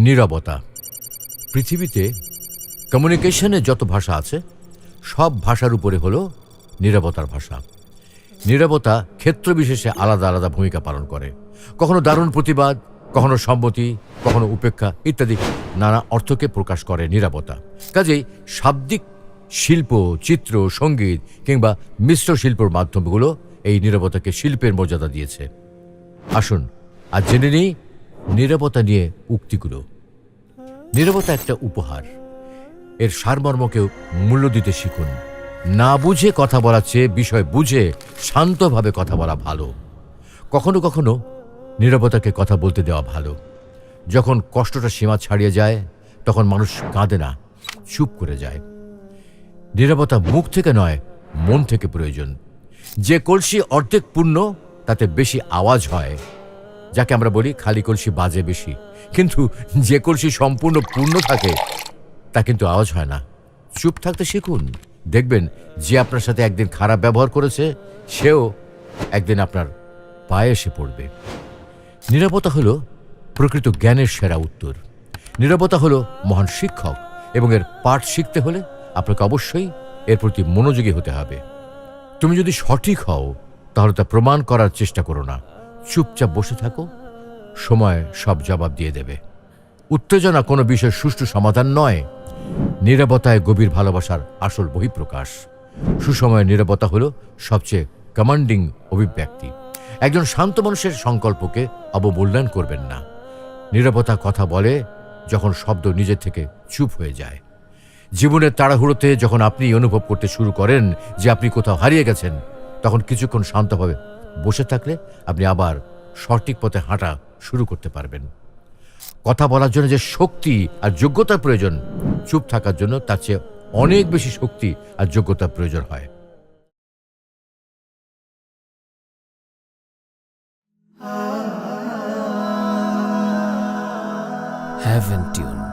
নীরবতা। পৃথিবীতে কমিউনিকেশনের যত ভাষা আছে সব ভাষার উপরে হলো নীরবতার ভাষা। নীরবতা ক্ষেত্র বিশেষে আলাদা আলাদা ভূমিকা পালন করে। কখনো দারুণ প্রতিবাদ, কখনো সম্মতি, কখনো উপেক্ষা ইত্যাদি নানা অর্থকে প্রকাশ করে নীরবতা। কাজেই শাব্দিক শিল্প, চিত্র, সঙ্গীত কিংবা মিশ্র শিল্পর মাধ্যমগুলো এই নীরবতাকে শিল্পের মর্যাদা দিয়েছে। আসুন আজ জেনে নিই নীরবতা নিয়ে উক্তিগুলো। নীরবতা একটা উপহার, এর সারমর্মকেও মূল্য দিতে শিখুন। না বুঝে কথা বলার চেয়ে বিষয় বুঝে শান্তভাবে কথা বলা ভালো। কখনো কখনো নীরবতাকে কথা বলতে দেওয়া ভালো। যখন কষ্টটা সীমা ছাড়িয়ে যায় তখন মানুষ কাঁদে না, চুপ করে যায়। নীরবতা মুখ থেকে নয়, মন থেকে প্রয়োজন। যে কলসি অর্ধেক পূর্ণ তাতে বেশি আওয়াজ হয়, যাকে আমরা বলি খালি কলসি বাজে বেশি। কিন্তু যে কলসি সম্পূর্ণ পূর্ণ থাকে তা কিন্তু আওয়াজ হয় না। চুপ থাকতে শিখুন, দেখবেন যে আপনার সাথে একদিন খারাপ ব্যবহার করেছে সেও একদিন আপনার পায়ে এসে পড়বে। নীরবতা হলো প্রকৃত জ্ঞানের সেরা উত্তর। নীরবতা হলো মহান শিক্ষক এবং এর পাঠ শিখতে হলে আপনাকে অবশ্যই এর প্রতি মনোযোগী হতে হবে। তুমি যদি সঠিক হও তাহলে তা প্রমাণ করার চেষ্টা করো না, চুপচাপ বসে থাকো, সময় সব জবাব দিয়ে দেবে। উত্তেজনা কোনো বিষয়ের সুষ্ঠু সমাধান নয়, নীরবতায় গভীর ভালোবাসার আসল বহিঃপ্রকাশ। সুসময়ের নীরবতা হলো সবচেয়ে কমান্ডিং অভিব্যক্তি। একজন শান্ত মানুষের সংকল্পকে অবমূল্যায়ন করবেন না। নীরবতা কথা বলে যখন শব্দ নিজে থেকে চুপ হয়ে যায়। জীবনের তাড়াহুড়োতে যখন আপনি অনুভব করতে শুরু করেন যে আপনি কোথাও হারিয়ে গেছেন, তখন কিছুক্ষণ শান্তভাবে বসে থাকলে আপনি আবার সঠিক পথে হাঁটা শুরু করতে পারবেন। কথা বলার জন্য যে শক্তি আর যোগ্যতার প্রয়োজন, চুপ থাকার জন্য তার চেয়ে অনেক বেশি শক্তি আর যোগ্যতার প্রয়োজন হয়। Heaven Tune.